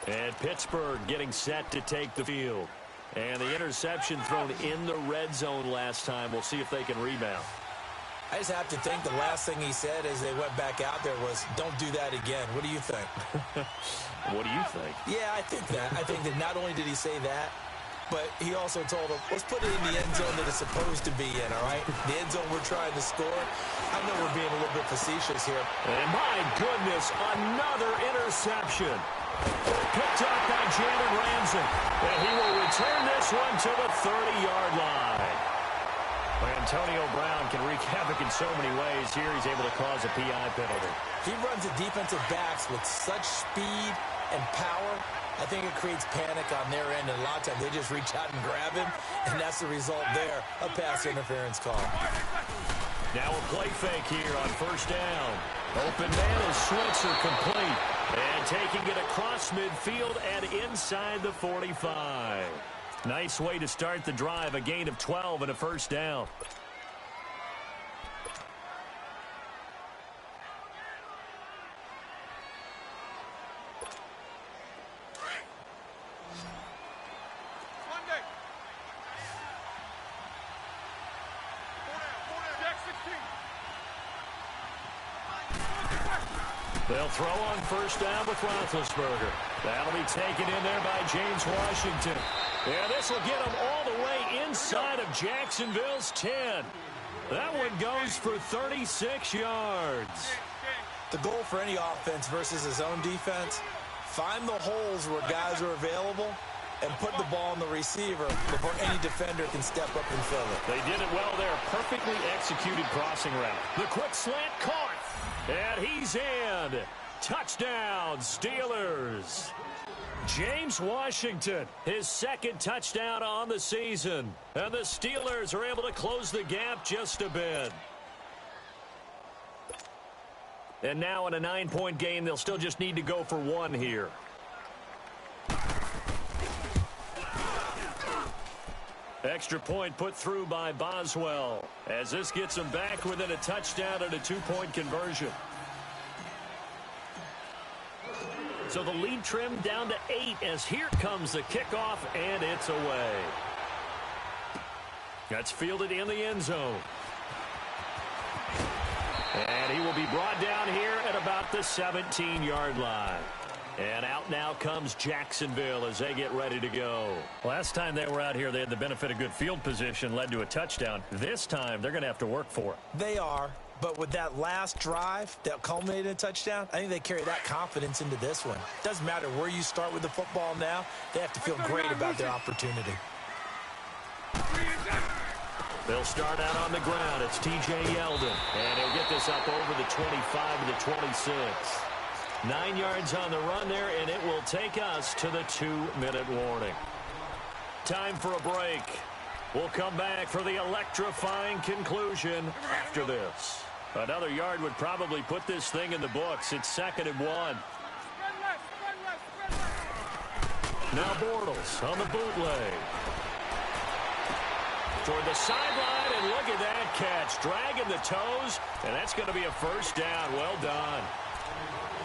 And Pittsburgh getting set to take the field. And the interception thrown in the red zone last time. We'll see if they can rebound. I just have to think the last thing he said as they went back out there was, don't do that again. What do you think? What do you think? Yeah, I think that. I think that not only did he say that, but he also told them, let's put it in the end zone that it's supposed to be in, all right? The end zone we're trying to score. I know we're being a little bit facetious here. And my goodness, another interception. Picked up by Jalen Ramsey. And he will return this one to the 30-yard line. Antonio Brown can wreak havoc in so many ways. Here he's able to cause a PI penalty. He runs the defensive backs with such speed and power. I think it creates panic on their end, and a lot of times they just reach out and grab him, and that's the result there, a pass interference call. Now a play fake here on 1st down. Open man is Switzer complete. And taking it across midfield and inside the 45. Nice way to start the drive, a gain of 12 and a 1st down. They'll throw on 1st down with Roethlisberger. That'll be taken in there by James Washington. And this will get him all the way inside of Jacksonville's 10. That one goes for 36 yards. The goal for any offense versus his own defense, find the holes where guys are available and put the ball on the receiver before any defender can step up and fill it. They did it well there. Perfectly executed crossing route. The quick slant caught. And he's in. Touchdown, Steelers. James Washington, his 2nd touchdown on the season. And the Steelers are able to close the gap just a bit. And now in a 9-point game, they'll still just need to go for 1 here. Extra point put through by Boswell, as this gets them back within a touchdown and a 2-point conversion. So the lead trimmed down to 8 as here comes the kickoff, and it's away. That's fielded in the end zone. And he will be brought down here at about the 17-yard line. And out now comes Jacksonville as they get ready to go. Last time they were out here, they had the benefit of good field position, led to a touchdown. This time, they're going to have to work for it. They are, but with that last drive that culminated in a touchdown, I think they carry that confidence into this one. Doesn't matter where you start with the football now, they have to feel great about their opportunity. They'll start out on the ground. It's T.J. Yeldon, and he'll get this up over the 25 to the 26. 9 yards on the run there, and it will take us to the 2-minute warning. Time for a break. We'll come back for the electrifying conclusion after this. Another yard would probably put this thing in the books. It's 2nd and 1. Now Bortles on the bootleg. Toward the sideline, and look at that catch. Dragging the toes, and that's going to be a first down. Well done.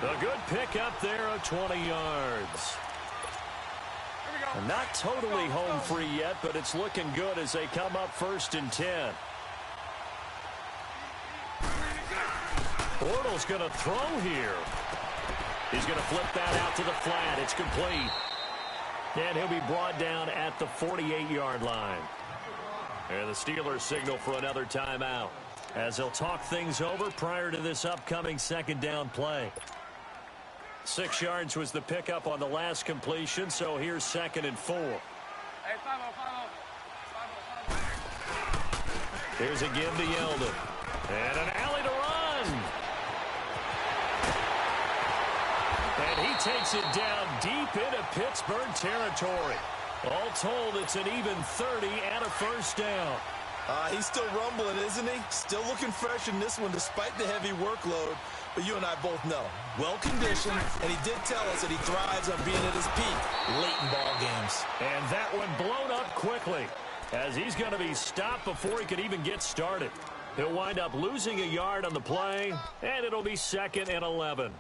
A good pickup there of 20 yards. Not totally home free yet, but it's looking good as they come up 1st and 10. Bortles going to throw here. He's going to flip that out to the flat. It's complete. And he'll be brought down at the 48-yard line. And the Steelers signal for another timeout as they'll talk things over prior to this upcoming 2nd down play. 6 yards was the pickup on the last completion, so here's 2nd and 4. Here's a give to Yeldon. And an alley to run. And he takes it down deep into Pittsburgh territory. All told, it's an even 30 and a first down. He's still rumbling, isn't he? Still looking fresh in this one despite the heavy workload. But you and I both know, well-conditioned, and he did tell us that he thrives on being at his peak late in ball games. And that one blown up quickly as he's going to be stopped before he could even get started. He'll wind up losing a yard on the play, and it'll be 2nd and 11.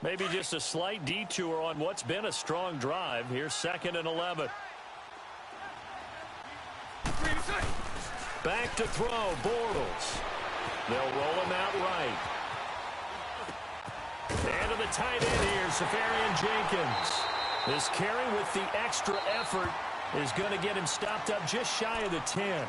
Maybe just a slight detour on what's been a strong drive. Here's 2nd and 11. Back to throw, Bortles. They'll roll him out right. And to the tight end here, Safarian Jenkins. This carry with the extra effort is going to get him stopped up just shy of the 10.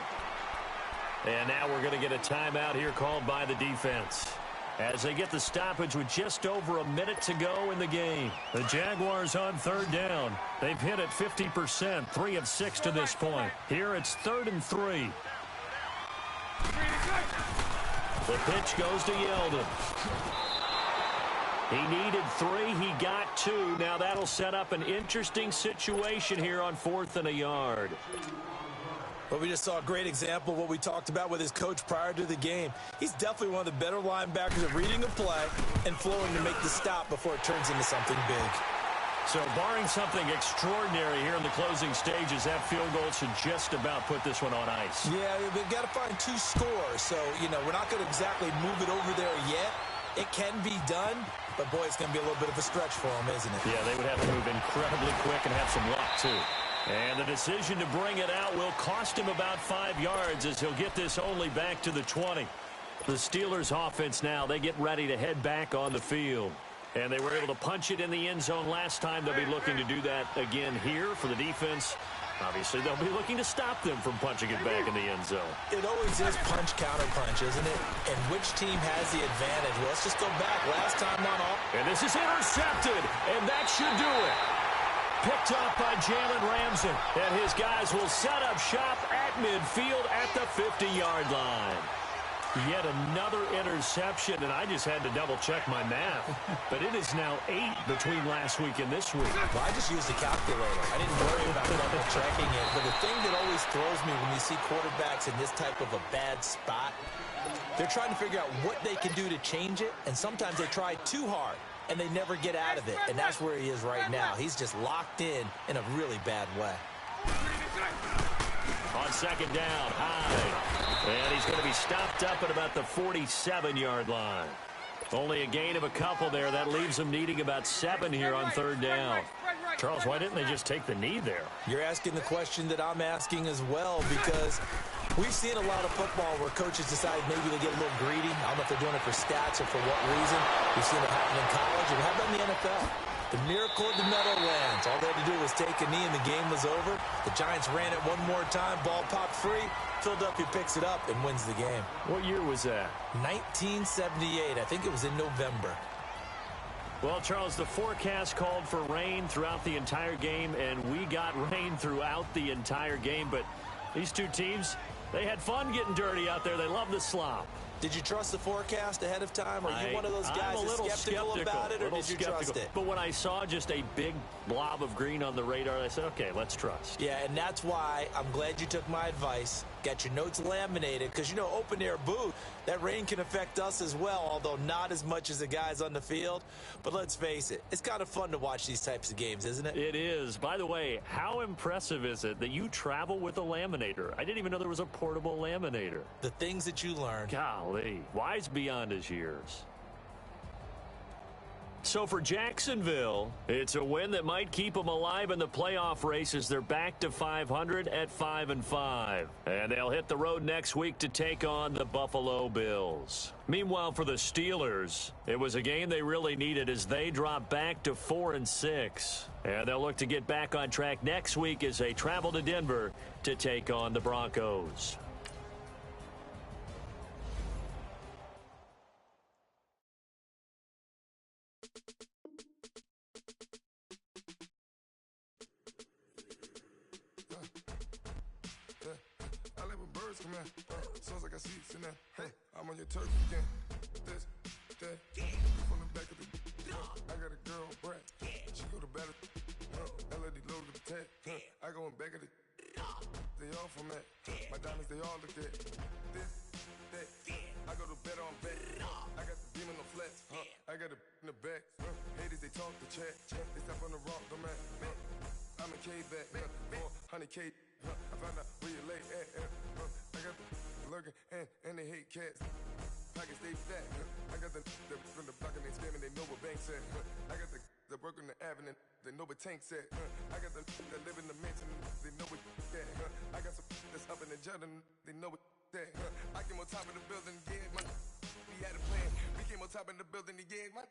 And now we're going to get a timeout here called by the defense as they get the stoppage with just over a minute to go in the game. The Jaguars on 3rd down. They've hit it 50%, 3 of 6 to this point. Here it's 3rd and 3. The pitch goes to Yeldon. He needed 3. He got 2. Now that'll set up an interesting situation here on 4th and a yard. Well, we just saw a great example of what we talked about with his coach prior to the game. He's definitely one of the better linebackers at reading a play and flowing to make the stop before it turns into something big. So barring something extraordinary here in the closing stages, that field goal should just about put this one on ice. Yeah, we've got to find 2 scores. So, we're not going to exactly move it over there yet. It can be done, but, boy, it's going to be a little bit of a stretch for him, isn't it? Yeah, they would have to move incredibly quick and have some luck, too. And the decision to bring it out will cost him about 5 yards as he'll get this only back to the 20. The Steelers offense now, they get ready to head back on the field. And they were able to punch it in the end zone last time. They'll be looking to do that again here for the defense. Obviously, they'll be looking to stop them from punching it back in the end zone. It always is punch, counter punch, isn't it? And which team has the advantage? Well, let's just go back. Last time on all. And this is intercepted, and that should do it. Picked up by Jalen Ramsey. And his guys will set up shop at midfield at the 50-yard line. Yet another interception, and I just had to double-check my math. But it is now 8 between last week and this week. Well, I just used a calculator. I didn't worry about double-checking it. But the thing that always throws me when you see quarterbacks in this type of a bad spot, they're trying to figure out what they can do to change it, and sometimes they try too hard, and they never get out of it. And that's where he is right now. He's just locked in a really bad way. On 2nd down, high. And he's going to be stopped up at about the 47-yard line. Only a gain of a couple there. That leaves them needing about 7 here on 3rd down. Charles, why didn't they just take the knee there? You're asking the question that I'm asking as well, because we've seen a lot of football where coaches decide maybe they get a little greedy. I don't know if they're doing it for stats or for what reason. We've seen it happen in college, and we have done in the NFL. The miracle of the Meadowlands. All they had to do was take a knee and the game was over. The Giants ran it one more time. Ball popped free. Philadelphia picks it up and wins the game. What year was that? 1978. I think it was in November. Well, Charles, the forecast called for rain throughout the entire game, and we got rain throughout the entire game. But these two teams, they had fun getting dirty out there. They love the slop. Did you trust the forecast ahead of time? Are you one of those guys that's skeptical about it, or did you trust it? But when I saw just a big blob of green on the radar, I said, okay, let's trust. Yeah, and that's why I'm glad you took my advice. Got your notes laminated, because, you know, open-air booth, that rain can affect us as well, although not as much as the guys on the field. But let's face it, it's kind of fun to watch these types of games, isn't it? It is. By the way, how impressive is it that you travel with a laminator? I didn't even know there was a portable laminator. The things that you learn. Golly, wise beyond his years. So for Jacksonville, it's a win that might keep them alive in the playoff race as they're back to 500 at 5-5. And they'll hit the road next week to take on the Buffalo Bills. Meanwhile, for the Steelers, it was a game they really needed as they drop back to 4-6. And they'll look to get back on track next week as they travel to Denver to take on the Broncos. Sounds like I see it's in there. Hey, I'm on your turf again. This, that, from the back of the. I got a girl, Brad. She go to battle. LOD load with the tag. I go in back of the. They all from that. My diamonds, they all look at. This, that. I go to bed on bed. I got the demon on flats. I got a in the back. Haters, they talk the chat. They step on the rock, the man. I'm a K-back. 400K. I found out where you lay at. I got the lurking and they hate cats. Pockets stay fat. I got the from the block and they scamming, they know what banks at. I got the work on the avenue, they know what tanks at. I got the that live in the mansion, they know what that. I got some that's up in the Jordan, they know what that. I came on top of the building, yeah, my we had a plan. We came on top of the building, yeah, my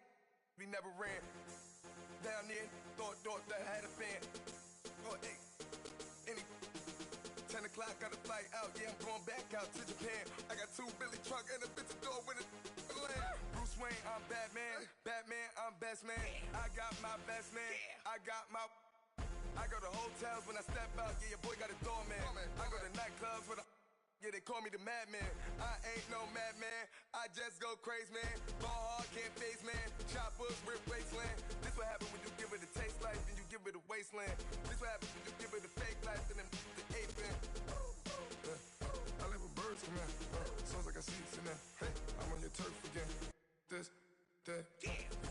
we never ran. Down there, thought that had a fan. Oh, hey, any 10 o'clock, got a flight out, yeah, I'm going back out to Japan. I got 2 Billy truck and a bitch door with a land. Bruce Wayne, I'm Batman. Batman, I'm best man. I got my best man. I got my. I go to hotels when I step out, yeah, your boy got a doorman. I go to nightclubs with a. Yeah, they call me the madman. I ain't no madman. I just go crazy, man. Ball hard, can't face, man. Choppers, rip wasteland. This what happen when you give it a taste life and you give it a wasteland. This what happens when you give it a fake life and then the ape in. I live with birds come in. Sounds like I see it's in there. Hey, I'm on your turf again. This, that,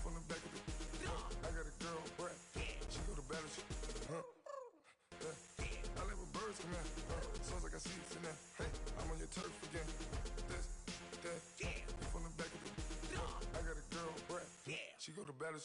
from the back of the. I got a girl, Brad. She go to battle. I live with birds come in. Sounds like I see it's in there. Hey, I'm on your turf again. This, that, from the back of the. I got a girl, Brad. She go to battle.